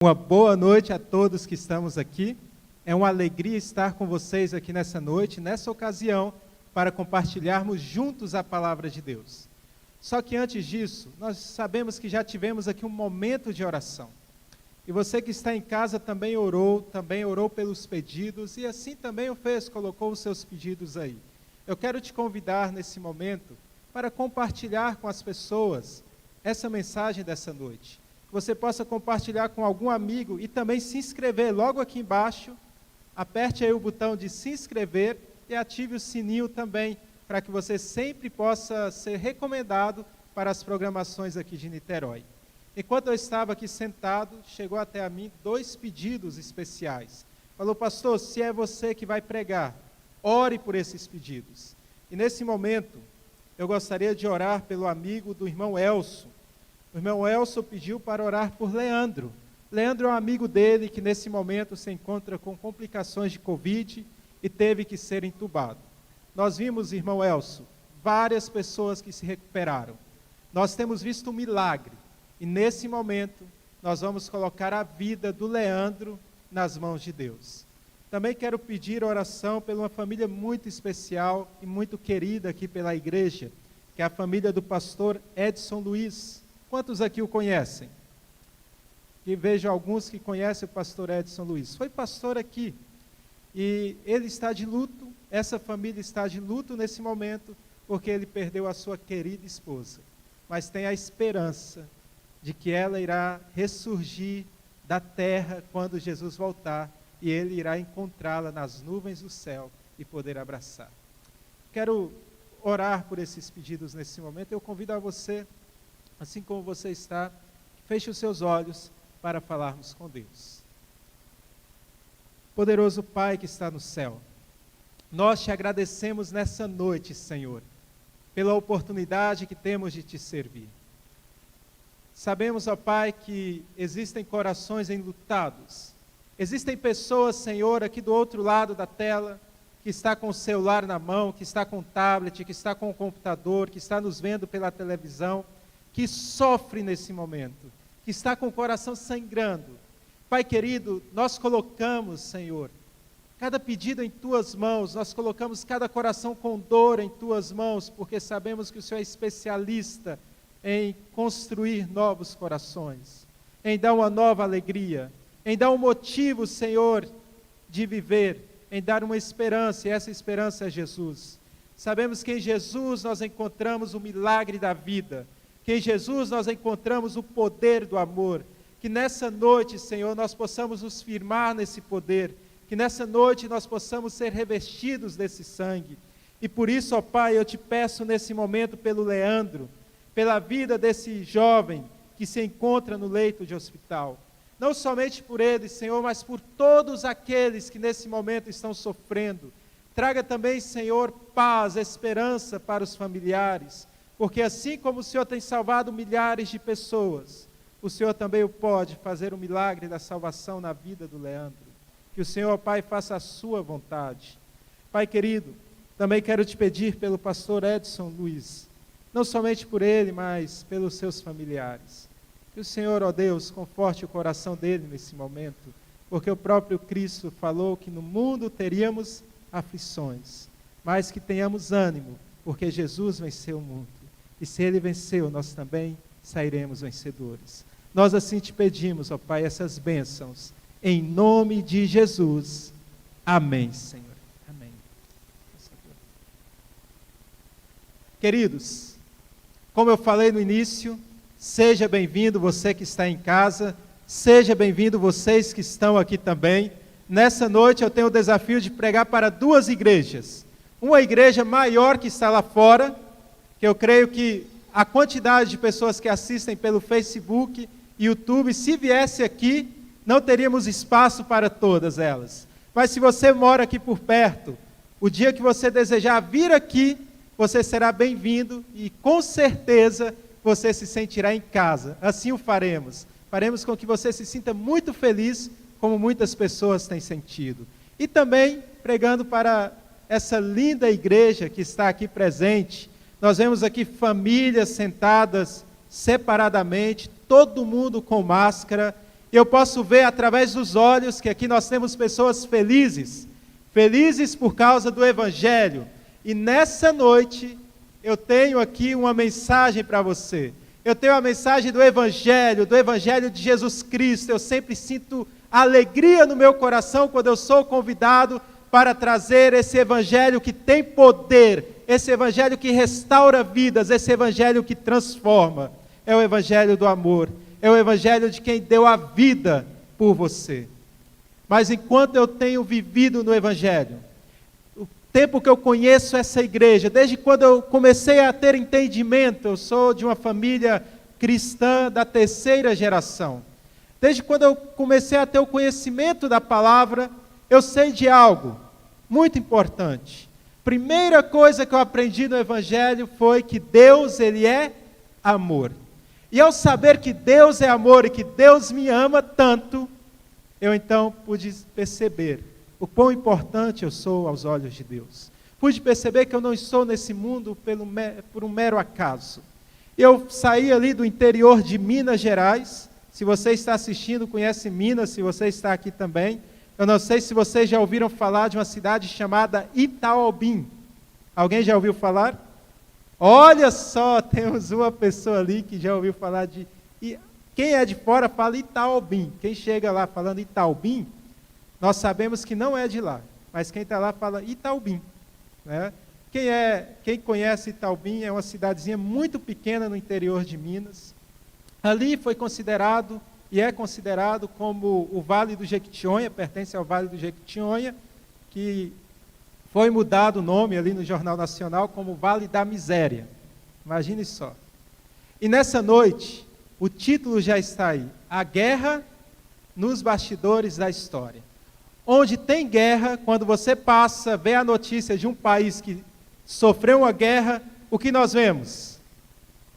Uma boa noite a todos que estamos aqui. É uma alegria estar com vocês aqui nessa noite, nessa ocasião, para compartilharmos juntos a palavra de Deus. Só que antes disso, nós sabemos que já tivemos aqui um momento de oração. E você que está em casa também orou pelos pedidos, e assim também o fez, colocou os seus pedidos aí. Eu quero te convidar nesse momento para compartilhar com as pessoas essa mensagem dessa noite. Que você possa compartilhar com algum amigo e também se inscrever logo aqui embaixo. Aperte aí o botão de se inscrever e ative o sininho também, para que você sempre possa ser recomendado para as programações aqui de Niterói. Enquanto eu estava aqui sentado, chegou até a mim 2 pedidos especiais. Falou: pastor, se é você que vai pregar, ore por esses pedidos. E nesse momento, eu gostaria de orar pelo amigo do irmão Elson. O irmão Elson pediu para orar por Leandro. Leandro é um amigo dele que nesse momento se encontra com complicações de Covid e teve que ser entubado. Nós vimos, irmão Elson, várias pessoas que se recuperaram. Nós temos visto um milagre e nesse momento nós vamos colocar a vida do Leandro nas mãos de Deus. Também quero pedir oração por uma família muito especial e muito querida aqui pela igreja, que é a família do pastor Edson Luiz. Quantos aqui o conhecem? E vejo alguns que conhecem o pastor Edson Luiz. Foi pastor aqui. E ele está de luto, essa família está de luto nesse momento, porque ele perdeu a sua querida esposa. Mas tem a esperança de que ela irá ressurgir da terra quando Jesus voltar, e ele irá encontrá-la nas nuvens do céu e poder abraçar. Quero orar por esses pedidos nesse momento. Eu convido a você, assim como você está, feche os seus olhos para falarmos com Deus. Poderoso Pai que está no céu, nós te agradecemos nessa noite, Senhor, pela oportunidade que temos de te servir. Sabemos, ó Pai, que existem corações enlutados, existem pessoas, Senhor, aqui do outro lado da tela, que está com o celular na mão, que está com o tablet, que está com o computador, que está nos vendo pela televisão, que sofre nesse momento, que está com o coração sangrando. Pai querido, nós colocamos, Senhor, cada pedido em Tuas mãos, nós colocamos cada coração com dor em Tuas mãos, porque sabemos que o Senhor é especialista em construir novos corações, em dar uma nova alegria, em dar um motivo, Senhor, de viver, em dar uma esperança, e essa esperança é Jesus. Sabemos que em Jesus nós encontramos o milagre da vida, que em Jesus nós encontramos o poder do amor, que nessa noite, Senhor, nós possamos nos firmar nesse poder, que nessa noite nós possamos ser revestidos desse sangue. E por isso, ó Pai, eu te peço nesse momento pelo Leandro, pela vida desse jovem que se encontra no leito de hospital. Não somente por ele, Senhor, mas por todos aqueles que nesse momento estão sofrendo. Traga também, Senhor, paz, esperança para os familiares, porque assim como o Senhor tem salvado milhares de pessoas, o Senhor também pode fazer o milagre da salvação na vida do Leandro. Que o Senhor, Pai, faça a sua vontade. Pai querido, também quero te pedir pelo pastor Edson Luiz, não somente por ele, mas pelos seus familiares. Que o Senhor, ó Deus, conforte o coração dele nesse momento, porque o próprio Cristo falou que no mundo teríamos aflições, mas que tenhamos ânimo, porque Jesus venceu o mundo. E se ele venceu, nós também sairemos vencedores. Nós assim te pedimos, ó Pai, essas bênçãos, em nome de Jesus. Amém, Senhor. Amém. Queridos, como eu falei no início, seja bem-vindo você que está em casa, seja bem-vindo vocês que estão aqui também. Nessa noite eu tenho o desafio de pregar para 2 igrejas. Uma igreja maior que está lá fora, que eu creio que a quantidade de pessoas que assistem pelo Facebook e YouTube, se viesse aqui, não teríamos espaço para todas elas. Mas se você mora aqui por perto, o dia que você desejar vir aqui, você será bem-vindo e com certeza você se sentirá em casa. Assim o faremos. Faremos com que você se sinta muito feliz, como muitas pessoas têm sentido. E também pregando para essa linda igreja que está aqui presente. Nós vemos aqui famílias sentadas separadamente, todo mundo com máscara, e eu posso ver através dos olhos que aqui nós temos pessoas felizes, felizes por causa do Evangelho. E nessa noite, eu tenho aqui uma mensagem para você. Eu tenho a mensagem do Evangelho de Jesus Cristo. Eu sempre sinto alegria no meu coração quando eu sou convidado para trazer esse Evangelho que tem poder, esse Evangelho que restaura vidas, esse Evangelho que transforma. É o Evangelho do amor, é o Evangelho de quem deu a vida por você. Mas enquanto eu tenho vivido no Evangelho, o tempo que eu conheço essa igreja, desde quando eu comecei a ter entendimento, eu sou de uma família cristã da 3ª geração. Desde quando eu comecei a ter o conhecimento da palavra, eu sei de algo muito importante. Primeira coisa que eu aprendi no Evangelho foi que Deus, Ele é amor. E ao saber que Deus é amor e que Deus me ama tanto, eu então pude perceber o quão importante eu sou aos olhos de Deus. Pude perceber que eu não estou nesse mundo por um mero acaso. Eu saí ali do interior de Minas Gerais. Se você está assistindo, conhece Minas, se você está aqui também. Eu não sei se vocês já ouviram falar de uma cidade chamada Itaobim. Alguém já ouviu falar? Olha só, temos uma pessoa ali que já ouviu falar de... Quem é de fora fala Itaobim. Quem chega lá falando Itaobim, nós sabemos que não é de lá. Mas quem está lá fala Itaobim, né? Quem conhece Itaobim é uma cidadezinha muito pequena no interior de Minas. Ali foi considerado e é considerado como o Vale do Jequitinhonha, pertence ao Vale do Jequitinhonha, que foi mudado o nome ali no Jornal Nacional como Vale da Miséria. Imagine só. E nessa noite, o título já está aí, A Guerra nos Bastidores da História. Onde tem guerra, quando você passa, vê a notícia de um país que sofreu uma guerra, o que nós vemos?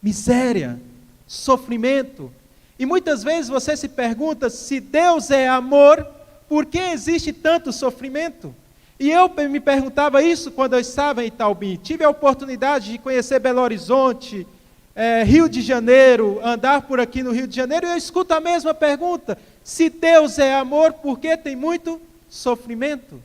Miséria, sofrimento. E muitas vezes você se pergunta, se Deus é amor, por que existe tanto sofrimento? E eu me perguntava isso quando eu estava em Itaobim. Tive a oportunidade de conhecer Belo Horizonte, Rio de Janeiro, andar por aqui no Rio de Janeiro, e eu escuto a mesma pergunta. Se Deus é amor, por que tem muito sofrimento?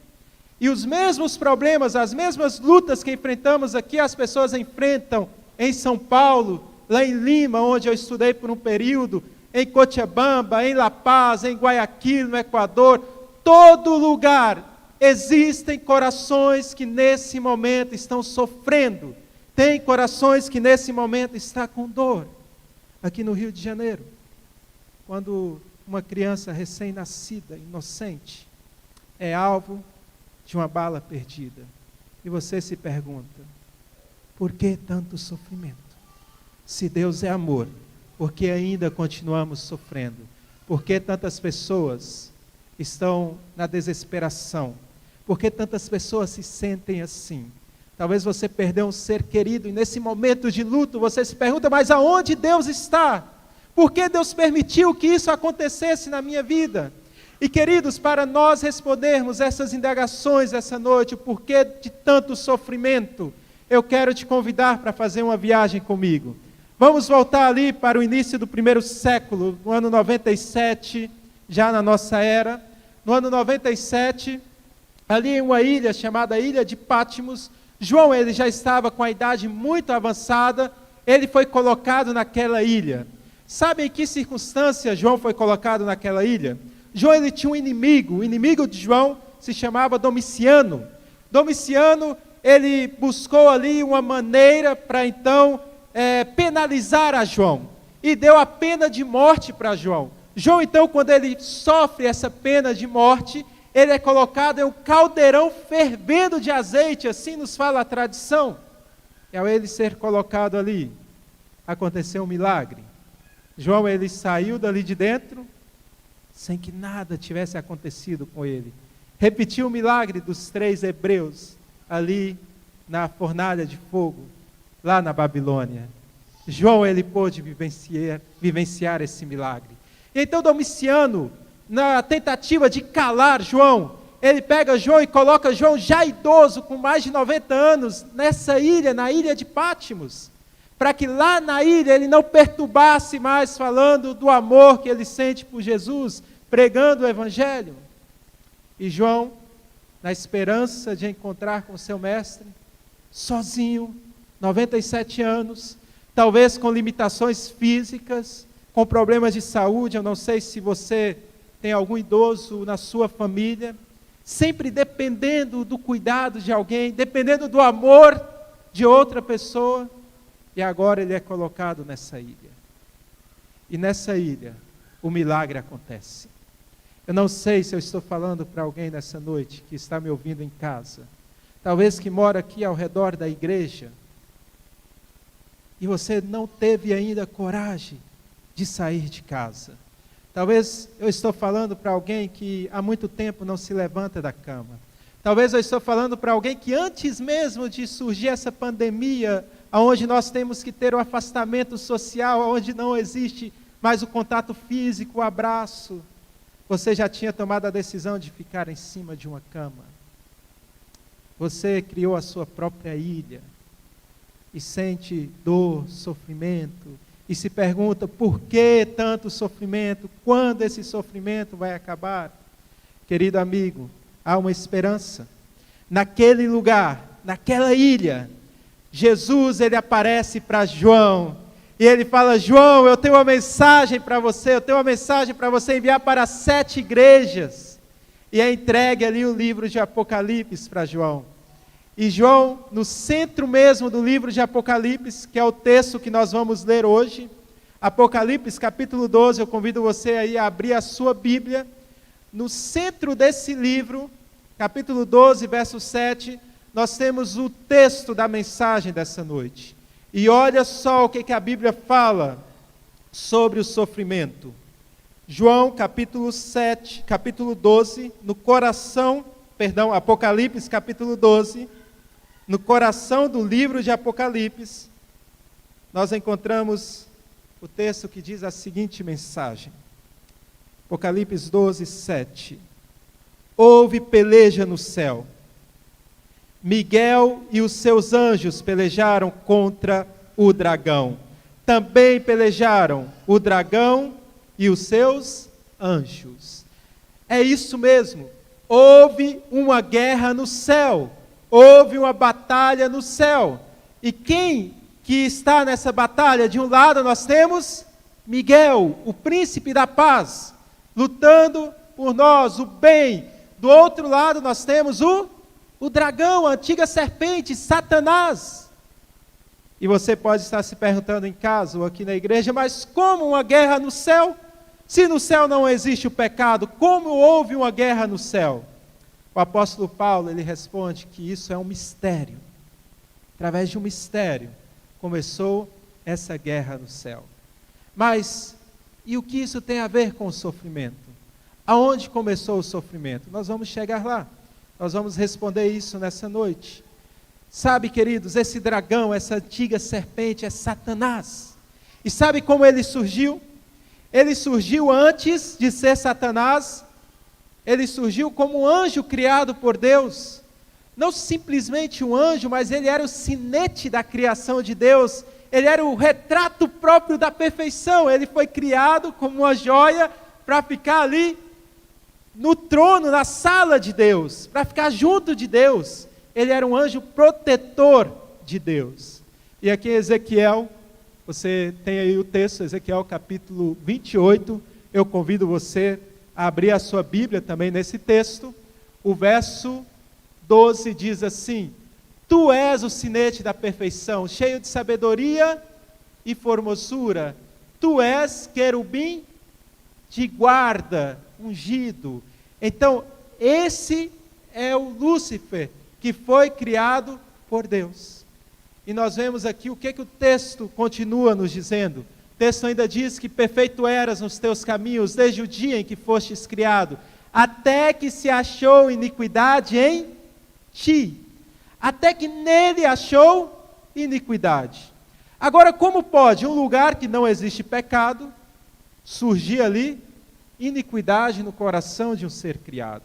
E os mesmos problemas, as mesmas lutas que enfrentamos aqui, as pessoas enfrentam em São Paulo, lá em Lima, onde eu estudei por um período, em Cochabamba, em La Paz, em Guayaquil, no Equador, todo lugar existem corações que nesse momento estão sofrendo, tem corações que nesse momento estão com dor. Aqui no Rio de Janeiro, quando uma criança recém-nascida, inocente, é alvo de uma bala perdida, e você se pergunta, por que tanto sofrimento? Se Deus é amor, por que ainda continuamos sofrendo? Por que tantas pessoas estão na desesperação? Por que tantas pessoas se sentem assim? Talvez você perdeu um ser querido e nesse momento de luto você se pergunta, mas aonde Deus está? Por que Deus permitiu que isso acontecesse na minha vida? E queridos, para nós respondermos essas indagações essa noite, o porquê de tanto sofrimento, eu quero te convidar para fazer uma viagem comigo. Vamos voltar ali para o início do 1º século, no ano 97, já na nossa era. No ano 97, ali em uma ilha chamada Ilha de Patmos, João, ele já estava com a idade muito avançada, ele foi colocado naquela ilha. Sabe em que circunstância João foi colocado naquela ilha? João, ele tinha um inimigo, o inimigo de João se chamava Domiciano. Domiciano, ele buscou ali uma maneira para então penalizar a João, e deu a pena de morte para João. João, então, quando ele sofre essa pena de morte, ele é colocado em um caldeirão fervendo de azeite, assim nos fala a tradição. E ao ele ser colocado ali, aconteceu um milagre. João, ele saiu dali de dentro, sem que nada tivesse acontecido com ele. Repetiu o milagre dos 3 hebreus, ali na fornalha de fogo, lá na Babilônia. João, ele pôde vivenciar esse milagre. E então Domiciano, na tentativa de calar João, ele pega João e coloca João já idoso, com mais de 90 anos, nessa ilha, na ilha de Patmos. para que lá na ilha ele não perturbasse mais falando do amor que ele sente por Jesus, pregando o Evangelho. E João, na esperança de encontrar com seu mestre, sozinho, 97 anos, talvez com limitações físicas, com problemas de saúde, eu não sei se você tem algum idoso na sua família, sempre dependendo do cuidado de alguém, dependendo do amor de outra pessoa, e agora ele é colocado nessa ilha. E nessa ilha, o milagre acontece. Eu não sei se eu estou falando para alguém nessa noite, que está me ouvindo em casa, talvez que mora aqui ao redor da igreja, e você não teve ainda coragem de sair de casa. Talvez eu estou falando para alguém que há muito tempo não se levanta da cama. Talvez eu estou falando para alguém que antes mesmo de surgir essa pandemia, onde nós temos que ter o afastamento social, onde não existe mais o contato físico, o abraço, você já tinha tomado a decisão de ficar em cima de uma cama. Você criou a sua própria ilha e sente dor, sofrimento, e se pergunta por que tanto sofrimento, quando esse sofrimento vai acabar? Querido amigo, há uma esperança. Naquele lugar, naquela ilha, Jesus ele aparece para João, e ele fala: João, eu tenho uma mensagem para você, eu tenho uma mensagem para você enviar para 7 igrejas, e é entregue ali o livro de Apocalipse para João. E João, no centro mesmo do livro de Apocalipse, que é o texto que nós vamos ler hoje, Apocalipse capítulo 12, eu convido você aí a abrir a sua Bíblia. No centro desse livro, capítulo 12, verso 7, nós temos o texto da mensagem dessa noite. E olha só o que a Bíblia fala sobre o sofrimento. João capítulo 12, Apocalipse capítulo 12, no coração do livro de Apocalipse, nós encontramos o texto que diz a seguinte mensagem. Apocalipse 12, 7. Houve peleja no céu. Miguel e os seus anjos pelejaram contra o dragão. Também pelejaram o dragão e os seus anjos. É isso mesmo. Houve uma guerra no céu. Houve uma batalha no céu. E quem que está nessa batalha? De um lado nós temos Miguel, o príncipe da paz, lutando por nós, o bem. Do outro lado nós temos o dragão, a antiga serpente, Satanás. E você pode estar se perguntando em casa ou aqui na igreja: mas como uma guerra no céu? Se no céu não existe o pecado, como houve uma guerra no céu? O apóstolo Paulo, ele responde que isso é um mistério. Através de um mistério, começou essa guerra no céu. Mas, e o que isso tem a ver com o sofrimento? Aonde começou o sofrimento? Nós vamos chegar lá. Nós vamos responder isso nessa noite. Sabe, queridos, esse dragão, essa antiga serpente é Satanás. E sabe como ele surgiu? Ele surgiu antes de ser Satanás. Ele surgiu como um anjo criado por Deus. Não simplesmente um anjo, mas ele era o sinete da criação de Deus. Ele era o retrato próprio da perfeição. Ele foi criado como uma joia para ficar ali no trono, na sala de Deus, para ficar junto de Deus. Ele era um anjo protetor de Deus. E aqui em Ezequiel, você tem aí o texto, Ezequiel capítulo 28, eu convido você a abrir a sua Bíblia também nesse texto. O verso 12 diz assim: Tu és o sinete da perfeição, cheio de sabedoria e formosura. Tu és querubim de guarda, ungido. Então, esse é o Lúcifer, que foi criado por Deus. E nós vemos aqui o que o texto continua nos dizendo. O texto ainda diz que perfeito eras nos teus caminhos, desde o dia em que fostes criado, até que se achou iniquidade em ti. Até que nele achou iniquidade. Agora, como pode um lugar que não existe pecado, surgir ali iniquidade no coração de um ser criado?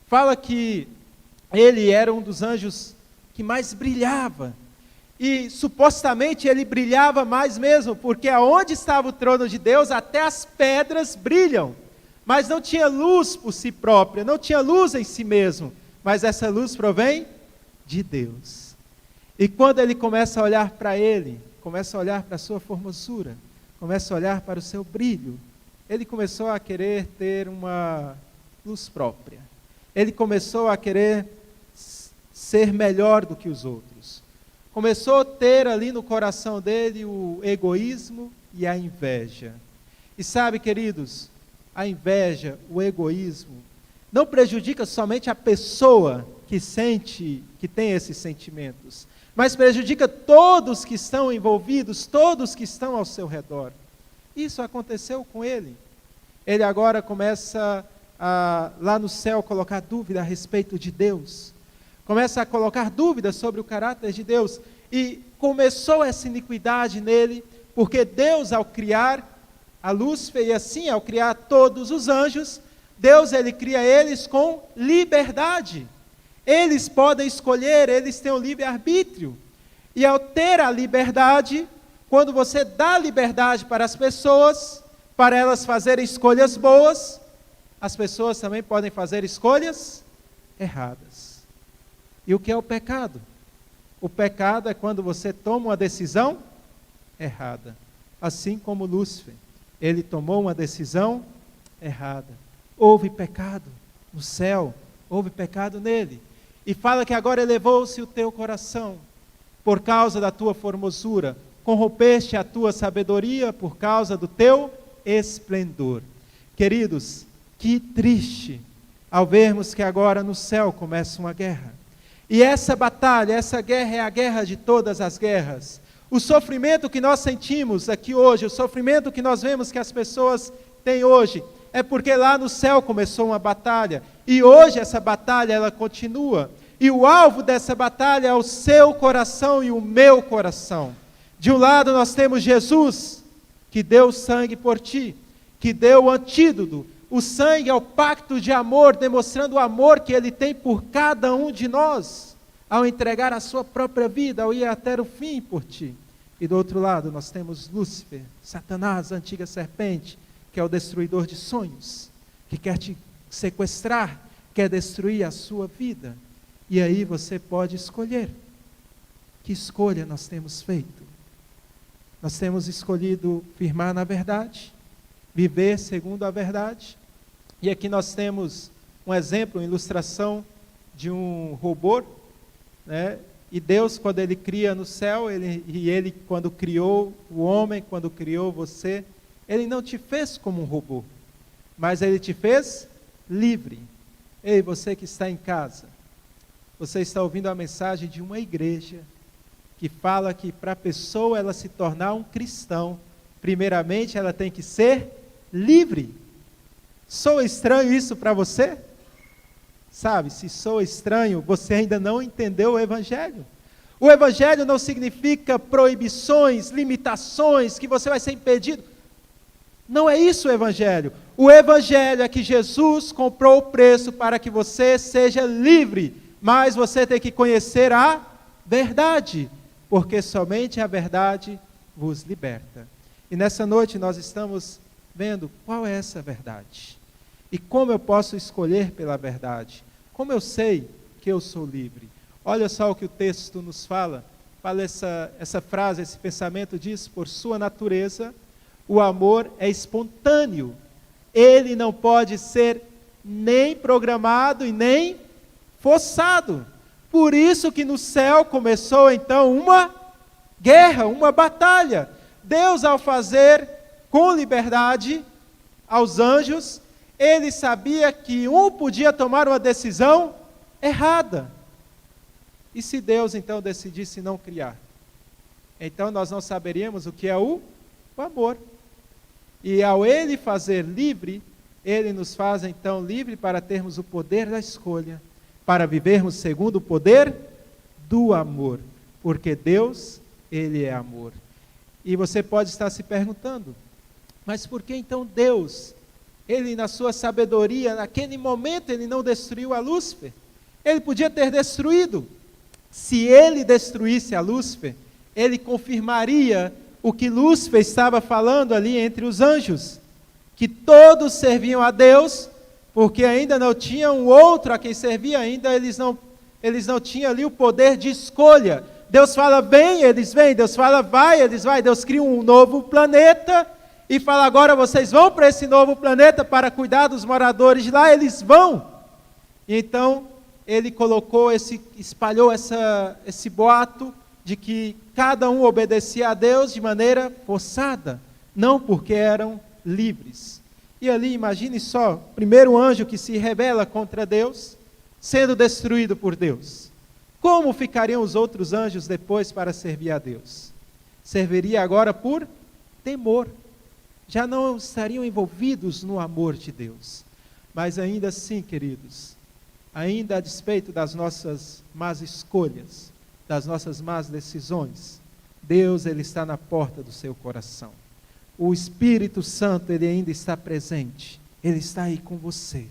Fala que ele era um dos anjos que mais brilhava. e supostamente ele brilhava mais mesmo, porque aonde estava o trono de Deus, até as pedras brilham, mas não tinha luz por si própria, não tinha luz em si mesmo, mas essa luz provém de Deus. E quando ele começa a olhar para ele, começa a olhar para a sua formosura, começa a olhar para o seu brilho, ele começou a querer ter uma luz própria. Ele começou a querer ser melhor do que os outros. Começou a ter ali no coração dele o egoísmo e a inveja. E sabe, queridos, a inveja, o egoísmo, não prejudica somente a pessoa que sente, que tem esses sentimentos, mas prejudica todos que estão envolvidos, todos que estão ao seu redor. Isso aconteceu com ele. Ele agora começa a, lá no céu, colocar dúvida a respeito de Deus. Começa a colocar dúvidas sobre o caráter de Deus. E começou essa iniquidade nele, porque Deus, ao criar a Lúcifer, e assim, ao criar todos os anjos, Deus, ele cria eles com liberdade. Eles podem escolher, eles têm o livre-arbítrio. E ao ter a liberdade, quando você dá liberdade para as pessoas, para elas fazerem escolhas boas, as pessoas também podem fazer escolhas erradas. E o que é o pecado? O pecado é quando você toma uma decisão errada. Assim como Lúcifer, ele tomou uma decisão errada. Houve pecado no céu, houve pecado nele. E fala que agora elevou-se o teu coração por causa da tua formosura, corrompeste a tua sabedoria por causa do teu esplendor. Queridos, que triste ao vermos que agora no céu começa uma guerra. E essa batalha, essa guerra é a guerra de todas as guerras. O sofrimento que nós sentimos aqui hoje, o sofrimento que nós vemos que as pessoas têm hoje, é porque lá no céu começou uma batalha, e hoje essa batalha ela continua, e o alvo dessa batalha é o seu coração e o meu coração. De um lado nós temos Jesus, que deu sangue por ti, que deu o antídoto. O sangue é o pacto de amor, demonstrando o amor que ele tem por cada um de nós, ao entregar a sua própria vida, ao ir até o fim por ti. E do outro lado nós temos Lúcifer, Satanás, a antiga serpente, que é o destruidor de sonhos, que quer te sequestrar, quer destruir a sua vida. E aí você pode escolher. Que escolha nós temos feito? Nós temos escolhido firmar na verdade, viver segundo a verdade. E aqui nós temos um exemplo, uma ilustração de um robô, né? E Deus, quando ele cria no céu, ele quando criou o homem, quando criou você, ele não te fez como um robô, mas ele te fez livre. Ei, você que está em casa, você está ouvindo a mensagem de uma igreja que fala que para a pessoa ela se tornar um cristão, primeiramente ela tem que ser livre. Soa estranho isso para você? Sabe, se soa estranho, você ainda não entendeu o Evangelho. O Evangelho não significa proibições, limitações, que você vai ser impedido. Não é isso o Evangelho. O Evangelho é que Jesus comprou o preço para que você seja livre, mas você tem que conhecer a verdade, porque somente a verdade vos liberta. E nessa noite nós estamos vendo qual é essa verdade. E como eu posso escolher pela verdade? Como eu sei que eu sou livre? Olha só o que o texto nos fala. Fala essa frase, esse pensamento diz: por sua natureza, o amor é espontâneo. Ele não pode ser nem programado e nem forçado. Por isso que no céu começou então uma guerra, uma batalha. Deus, ao fazer com liberdade aos anjos, ele sabia que um podia tomar uma decisão errada. E se Deus então decidisse não criar? Então nós não saberíamos o que é o amor. E ao ele fazer livre, ele nos faz então livre para termos o poder da escolha, para vivermos segundo o poder do amor, porque Deus, ele é amor. E você pode estar se perguntando, mas por que então Deus, ele na sua sabedoria, naquele momento ele não destruiu a Lúcifer? Ele podia ter destruído. Se ele destruísse a Lúcifer, ele confirmaria o que Lúcifer estava falando ali entre os anjos, que todos serviam a Deus, porque ainda não tinha um outro a quem servir, ainda eles não tinham ali o poder de escolha. Deus fala, vem, eles vêm, Deus fala, vai, eles vai, Deus cria um novo planeta, e fala, agora vocês vão para esse novo planeta para cuidar dos moradores de lá, eles vão. E então, ele espalhou esse boato, de que cada um obedecia a Deus de maneira forçada, não porque eram livres. E ali, imagine só, o primeiro anjo que se rebela contra Deus, sendo destruído por Deus. Como ficariam os outros anjos depois para servir a Deus? Serviria agora por temor. Já não estariam envolvidos no amor de Deus. Mas ainda assim, queridos, ainda a despeito das nossas más escolhas, das nossas más decisões, Deus, Ele está na porta do seu coração. O Espírito Santo, Ele ainda está presente. Ele está aí com você.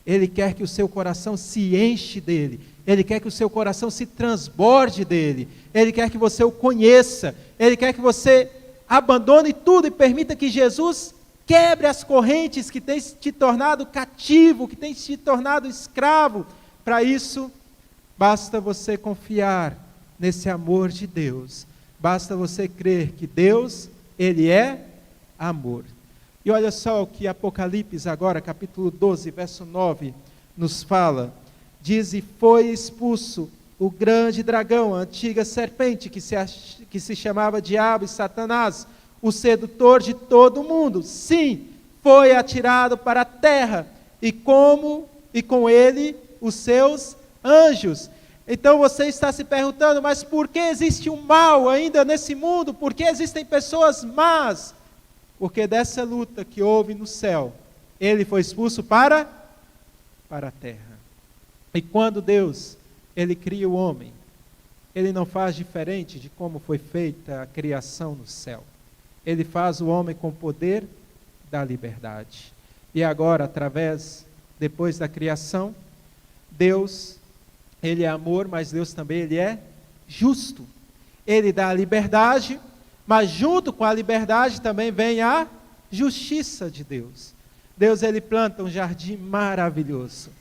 Ele quer que o seu coração se enche dEle. Ele quer que o seu coração se transborde dEle. Ele quer que você o conheça. Ele quer que você abandone tudo e permita que Jesus quebre as correntes que têm te tornado cativo, que têm te tornado escravo. Para isso, basta você confiar nesse amor de Deus. Basta você crer que Deus, Ele é amor. E olha só o que Apocalipse agora, capítulo 12, verso 9, nos fala. Diz, e foi expulso o grande dragão, a antiga serpente, que se chamava Diabo e Satanás, o sedutor de todo o mundo. Sim, foi atirado para a terra, e com ele os seus anjos. Então você está se perguntando, mas por que existe um mal ainda nesse mundo? Por que existem pessoas más? Porque dessa luta que houve no céu, ele foi expulso para a terra. E quando Deus, Ele cria o homem, Ele não faz diferente de como foi feita a criação no céu. Ele faz o homem com o poder da liberdade. E agora, depois da criação, Deus, Ele é amor, mas Deus também, Ele é justo. Ele dá a liberdade, mas junto com a liberdade também vem a justiça de Deus. Deus, Ele planta um jardim maravilhoso.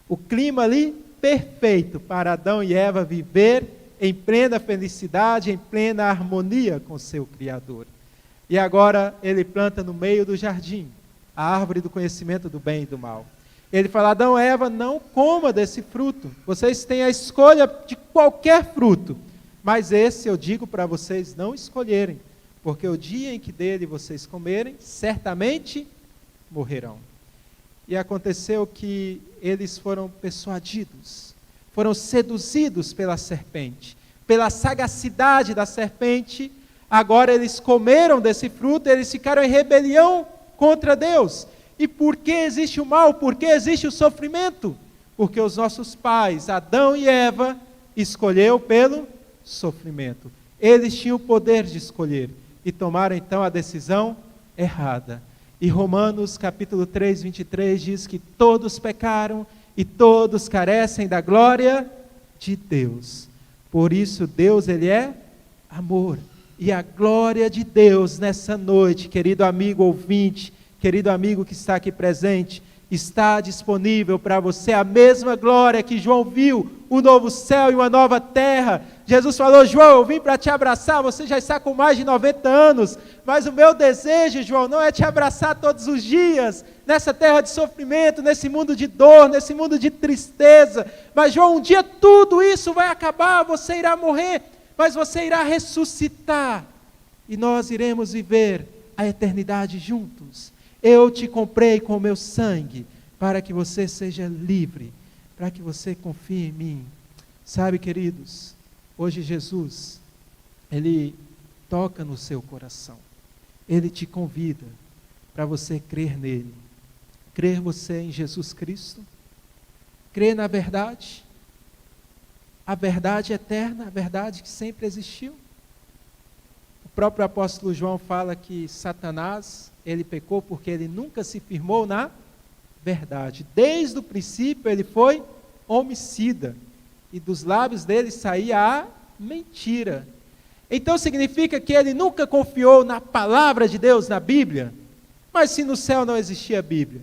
O clima ali perfeito para Adão e Eva viver em plena felicidade, em plena harmonia com seu Criador. E agora Ele planta no meio do jardim a árvore do conhecimento do bem e do mal. Ele fala, Adão e Eva, não coma desse fruto. Vocês têm a escolha de qualquer fruto. Mas esse eu digo para vocês não escolherem, porque o dia em que dele vocês comerem, certamente morrerão. E aconteceu que eles foram persuadidos, foram seduzidos pela serpente, pela sagacidade da serpente. Agora eles comeram desse fruto, eles ficaram em rebelião contra Deus. E por que existe o mal? Por que existe o sofrimento? Porque os nossos pais, Adão e Eva, escolheram pelo sofrimento. Eles tinham o poder de escolher e tomaram então a decisão errada. E Romanos capítulo 3, 23 diz que todos pecaram e todos carecem da glória de Deus. Por isso Deus, Ele é amor. E a glória de Deus nessa noite, querido amigo ouvinte, querido amigo que está aqui presente, está disponível para você a mesma glória que João viu, um novo céu e uma nova terra. Jesus falou, João, eu vim para te abraçar, você já está com mais de 90 anos, mas o meu desejo, João, não é te abraçar todos os dias, nessa terra de sofrimento, nesse mundo de dor, nesse mundo de tristeza, mas João, um dia tudo isso vai acabar, você irá morrer, mas você irá ressuscitar, e nós iremos viver a eternidade juntos. Eu te comprei com o meu sangue, para que você seja livre, para que você confie em mim. Sabe, queridos, hoje Jesus, Ele toca no seu coração. Ele te convida para você crer nele. Crer você em Jesus Cristo. Crer na verdade. A verdade eterna, a verdade que sempre existiu. O próprio apóstolo João fala que Satanás, ele pecou porque ele nunca se firmou na verdade. Desde o princípio ele foi homicida. E dos lábios dele saía a mentira. Então significa que ele nunca confiou na palavra de Deus, na Bíblia? Mas se no céu não existia Bíblia,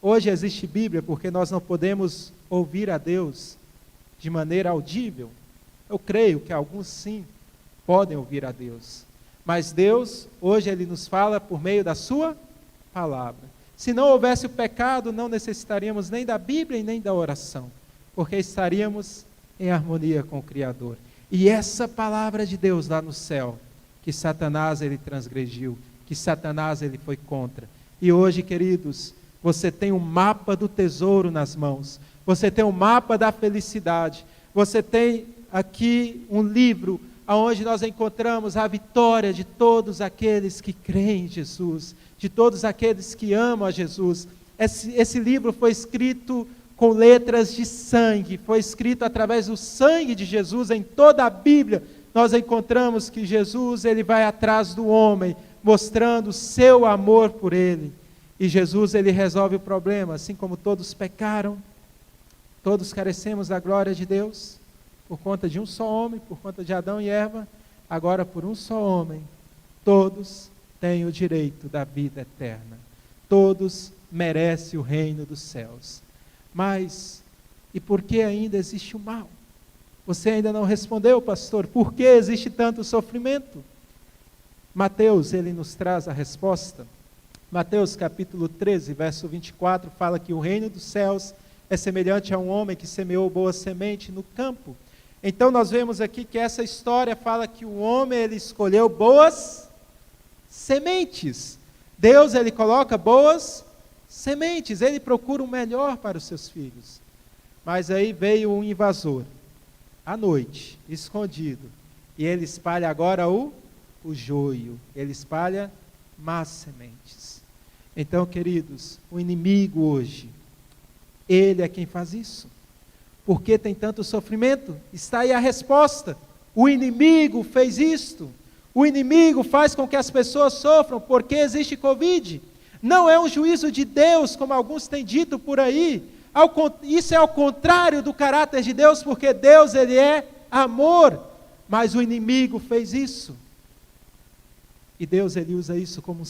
hoje existe Bíblia porque nós não podemos ouvir a Deus de maneira audível. Eu creio que alguns sim podem ouvir a Deus, mas Deus, hoje Ele nos fala por meio da sua palavra. Se não houvesse o pecado, não necessitaríamos nem da Bíblia e nem da oração, porque estaríamos em harmonia com o Criador. E essa palavra de Deus lá no céu, que Satanás ele transgrediu, que Satanás ele foi contra. E hoje, queridos, você tem um mapa do tesouro nas mãos, você tem um mapa da felicidade, você tem aqui um livro onde nós encontramos a vitória de todos aqueles que creem em Jesus, de todos aqueles que amam a Jesus. Esse livro foi escrito com letras de sangue, foi escrito através do sangue de Jesus. Em toda a Bíblia nós encontramos que Jesus ele vai atrás do homem, mostrando o seu amor por ele. E Jesus ele resolve o problema, assim como todos pecaram, todos carecemos da glória de Deus, por conta de um só homem, por conta de Adão e Eva, agora por um só homem, todos têm o direito da vida eterna, todos merecem o reino dos céus. Mas, e por que ainda existe o mal? Você ainda não respondeu, pastor, por que existe tanto sofrimento? Mateus, ele nos traz a resposta. Mateus capítulo 13, verso 24, fala que o reino dos céus é semelhante a um homem que semeou boa semente no campo. Então nós vemos aqui que essa história fala que o homem ele escolheu boas sementes. Deus ele coloca boas sementes, ele procura o melhor para os seus filhos. Mas aí veio um invasor, à noite, escondido, e ele espalha agora o joio, ele espalha más sementes. Então, queridos, o inimigo hoje, ele é quem faz isso. Por que tem tanto sofrimento? Está aí a resposta. O inimigo fez isto. O inimigo faz com que as pessoas sofram porque existe Covid. Não é um juízo de Deus, como alguns têm dito por aí. Isso é ao contrário do caráter de Deus, porque Deus ele é amor. Mas o inimigo fez isso. E Deus ele usa isso como um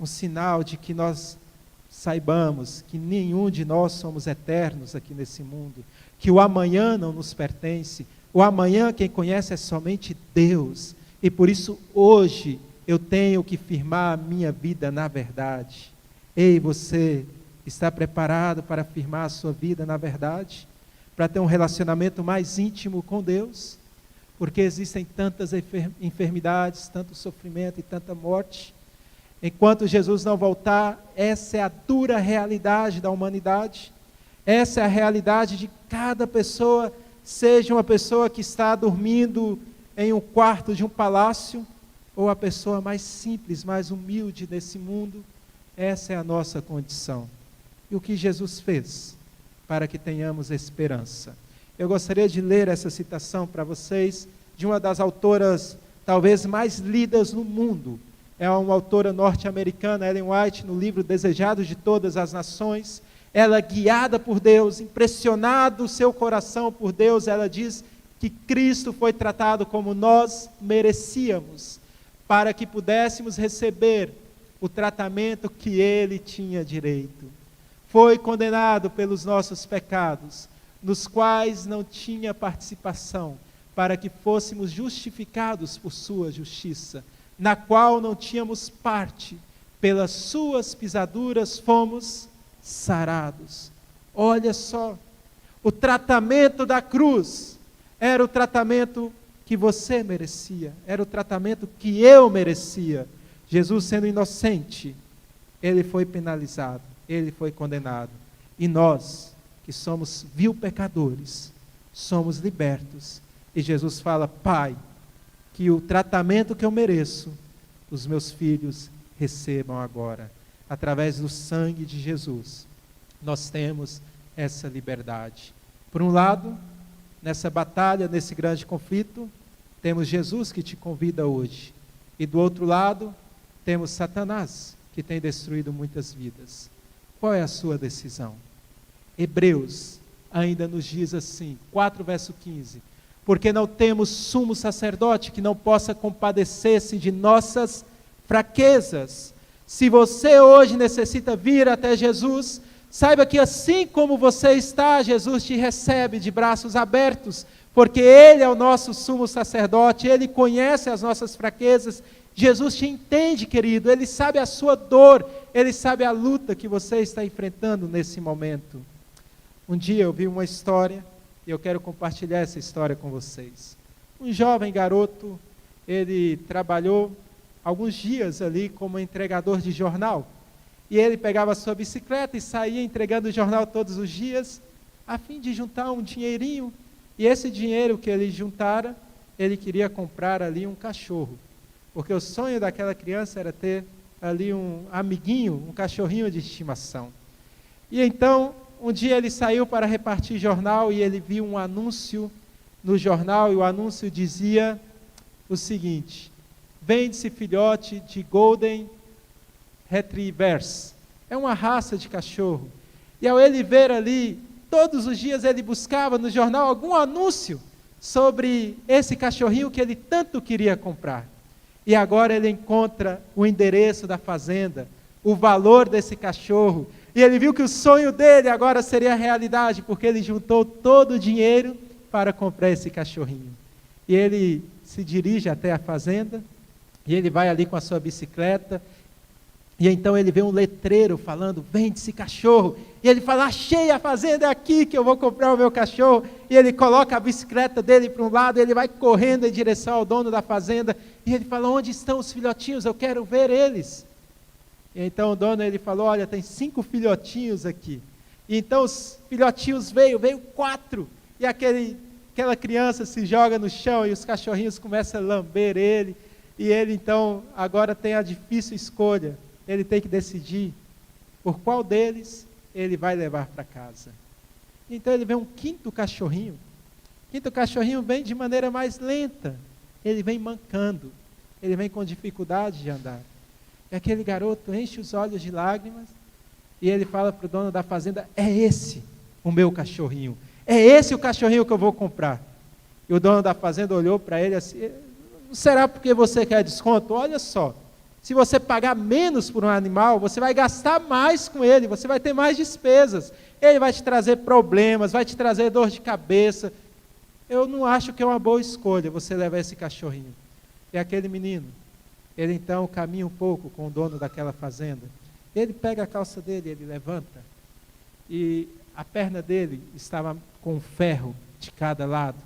sinal de que nós saibamos que nenhum de nós somos eternos aqui nesse mundo, que o amanhã não nos pertence, o amanhã quem conhece é somente Deus, e por isso hoje eu tenho que firmar a minha vida na verdade. Ei, você está preparado para firmar a sua vida na verdade? Para ter um relacionamento mais íntimo com Deus? Porque existem tantas enfermidades, tanto sofrimento e tanta morte. Enquanto Jesus não voltar, essa é a dura realidade da humanidade. Essa é a realidade de cada pessoa, seja uma pessoa que está dormindo em um quarto de um palácio, ou a pessoa mais simples, mais humilde desse mundo. Essa é a nossa condição. E o que Jesus fez para que tenhamos esperança? Eu gostaria de ler essa citação para vocês, de uma das autoras talvez mais lidas no mundo. É uma autora norte-americana, Ellen White, no livro Desejados de Todas as Nações. Ela, guiada por Deus, impressionado o seu coração por Deus, ela diz que Cristo foi tratado como nós merecíamos, para que pudéssemos receber o tratamento que Ele tinha direito. Foi condenado pelos nossos pecados, nos quais não tinha participação, para que fôssemos justificados por sua justiça, na qual não tínhamos parte, pelas suas pisaduras fomos sarados. Olha só, o tratamento da cruz era o tratamento que você merecia, era o tratamento que eu merecia. Jesus, sendo inocente, ele foi penalizado, ele foi condenado, e nós, que somos vil pecadores, somos libertos. E Jesus fala: Pai, que o tratamento que eu mereço, os meus filhos recebam agora. Através do sangue de Jesus, nós temos essa liberdade. Por um lado, nessa batalha, nesse grande conflito, temos Jesus que te convida hoje. E do outro lado, temos Satanás, que tem destruído muitas vidas. Qual é a sua decisão? Hebreus ainda nos diz assim, 4 verso 15, porque não temos sumo sacerdote que não possa compadecer-se de nossas fraquezas. Se você hoje necessita vir até Jesus, saiba que assim como você está, Jesus te recebe de braços abertos, porque Ele é o nosso sumo sacerdote, Ele conhece as nossas fraquezas. Jesus te entende, querido, Ele sabe a sua dor, Ele sabe a luta que você está enfrentando nesse momento. Um dia eu vi uma história, e eu quero compartilhar essa história com vocês. Um jovem garoto, ele trabalhou alguns dias ali como entregador de jornal, e ele pegava a sua bicicleta e saía entregando o jornal todos os dias, a fim de juntar um dinheirinho, e esse dinheiro que ele juntara, ele queria comprar ali um cachorro, porque o sonho daquela criança era ter ali um amiguinho, um cachorrinho de estimação. E então, um dia ele saiu para repartir jornal e ele viu um anúncio no jornal, e o anúncio dizia o seguinte: vende-se filhote de Golden Retrievers. É uma raça de cachorro. E ao ele ver ali, todos os dias ele buscava no jornal algum anúncio sobre esse cachorrinho que ele tanto queria comprar. E agora ele encontra o endereço da fazenda, o valor desse cachorro, e ele viu que o sonho dele agora seria realidade, porque ele juntou todo o dinheiro para comprar esse cachorrinho. E ele se dirige até a fazenda, e ele vai ali com a sua bicicleta, e então ele vê um letreiro falando, vende-se cachorro, e ele fala, achei a fazenda, é aqui que eu vou comprar o meu cachorro, e ele coloca a bicicleta dele para um lado, ele vai correndo em direção ao dono da fazenda, e ele fala, onde estão os filhotinhos, eu quero ver eles. E então o dono, ele falou, olha, tem 5 filhotinhos aqui. E então os filhotinhos veio 4, e aquela criança se joga no chão, e os cachorrinhos começam a lamber ele, e ele então agora tem a difícil escolha, ele tem que decidir por qual deles ele vai levar para casa. Então ele vê um quinto cachorrinho. O quinto cachorrinho vem de maneira mais lenta, ele vem mancando, ele vem com dificuldade de andar. E aquele garoto enche os olhos de lágrimas, e ele fala para o dono da fazenda, é esse o meu cachorrinho, é esse o cachorrinho que eu vou comprar. E o dono da fazenda olhou para ele assim, será porque você quer desconto? Olha só, se você pagar menos por um animal, você vai gastar mais com ele, você vai ter mais despesas, ele vai te trazer problemas, vai te trazer dor de cabeça. Eu não acho que é uma boa escolha você levar esse cachorrinho. E aquele menino, ele então caminha um pouco com o dono daquela fazenda, ele pega a calça dele, ele levanta, e a perna dele estava com um ferro de cada lado,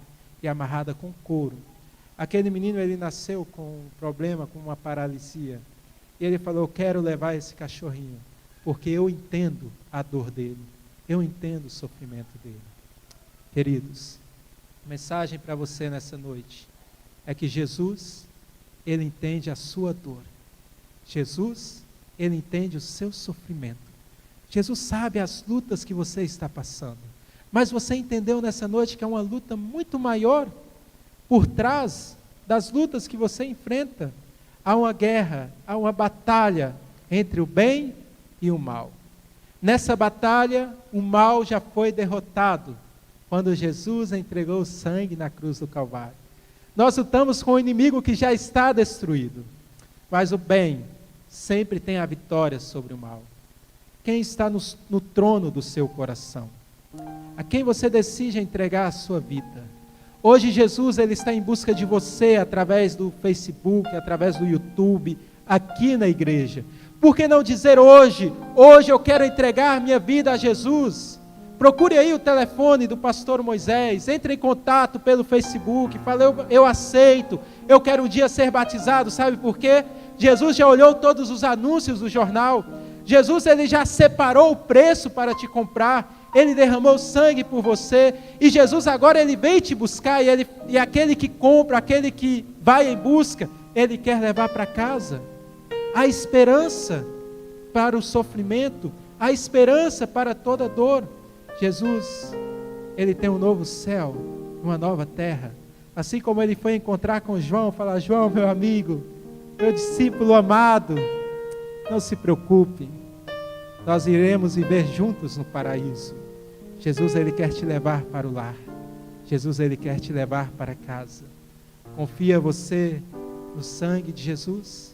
e amarrada com couro. Aquele menino, ele nasceu com um problema, com uma paralisia. E ele falou, eu quero levar esse cachorrinho, porque eu entendo a dor dele, eu entendo o sofrimento dele. Queridos, a mensagem para você nessa noite é que Jesus, Ele entende a sua dor. Jesus, Ele entende o seu sofrimento. Jesus sabe as lutas que você está passando. Mas você entendeu nessa noite que é uma luta muito maior por trás das lutas que você enfrenta. Há uma guerra, há uma batalha entre o bem e o mal. Nessa batalha, o mal já foi derrotado quando Jesus entregou o sangue na cruz do Calvário. Nós lutamos com o inimigo que já está destruído, mas o bem sempre tem a vitória sobre o mal. Quem está no trono do seu coração? A quem você decide entregar a sua vida? Hoje Jesus, Ele está em busca de você através do Facebook, através do YouTube, aqui na igreja. Por que não dizer hoje eu quero entregar minha vida a Jesus? Procure aí o telefone do pastor Moisés, entre em contato pelo Facebook, fale, eu aceito, eu quero um dia ser batizado, sabe por quê? Jesus já olhou todos os anúncios do jornal, Jesus, Ele já separou o preço para te comprar, Ele derramou sangue por você, e Jesus agora Ele vem te buscar, e aquele que compra, aquele que vai em busca, Ele quer levar para casa. Há esperança para o sofrimento, há esperança para toda dor. Jesus, Ele tem um novo céu, uma nova terra, assim como Ele foi encontrar com João, falar, João, meu amigo, meu discípulo amado, não se preocupe, nós iremos viver juntos no paraíso. Jesus, Ele quer te levar para o lar. Jesus, Ele quer te levar para casa. Confia você no sangue de Jesus?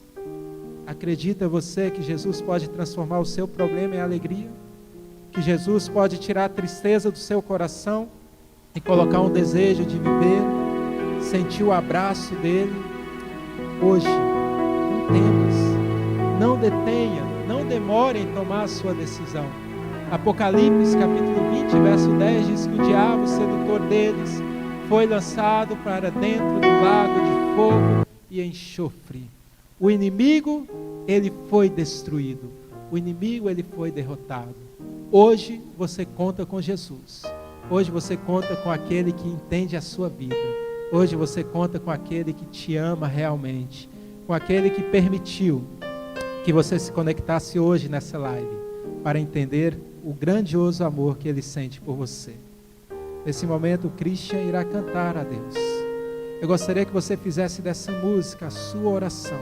Acredita você que Jesus pode transformar o seu problema em alegria? Que Jesus pode tirar a tristeza do seu coração e colocar um desejo de viver, sentir o abraço dele? Hoje, não temas, não detenha, não demore em tomar a sua decisão. Apocalipse capítulo 20, verso 10 diz que o diabo, sedutor deles, foi lançado para dentro do lago de fogo e enxofre. O inimigo, ele foi destruído. O inimigo, ele foi derrotado. Hoje você conta com Jesus. Hoje você conta com aquele que entende a sua vida. Hoje você conta com aquele que te ama realmente. Com aquele que permitiu que você se conectasse hoje nessa live para entender o grandioso amor que ele sente por você. Nesse momento o Christian irá cantar a Deus. Eu gostaria que você fizesse dessa música a sua oração,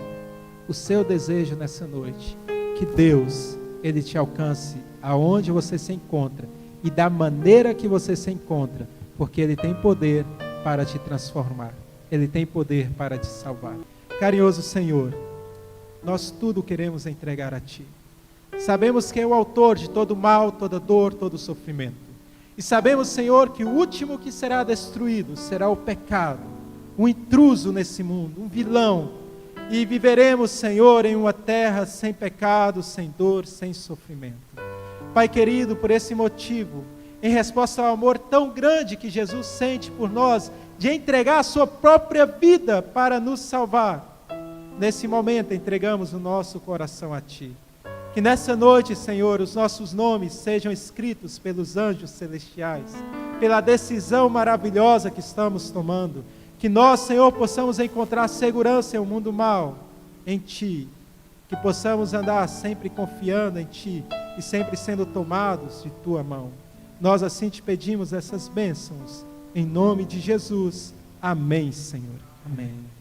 o seu desejo nessa noite. Que Deus, Ele te alcance aonde você se encontra e da maneira que você se encontra, porque Ele tem poder para te transformar. Ele tem poder para te salvar. Carinhoso Senhor, nós tudo queremos entregar a Ti. Sabemos que é o autor de todo mal, toda dor, todo sofrimento. E sabemos, Senhor, que o último que será destruído será o pecado, um intruso nesse mundo, um vilão. E viveremos, Senhor, em uma terra sem pecado, sem dor, sem sofrimento. Pai querido, por esse motivo, em resposta ao amor tão grande que Jesus sente por nós, de entregar a sua própria vida para nos salvar, nesse momento entregamos o nosso coração a Ti. Que nessa noite, Senhor, os nossos nomes sejam escritos pelos anjos celestiais, pela decisão maravilhosa que estamos tomando. Que nós, Senhor, possamos encontrar segurança em um mundo mau, em Ti. Que possamos andar sempre confiando em Ti e sempre sendo tomados de Tua mão. Nós assim te pedimos essas bênçãos, em nome de Jesus. Amém, Senhor. Amém.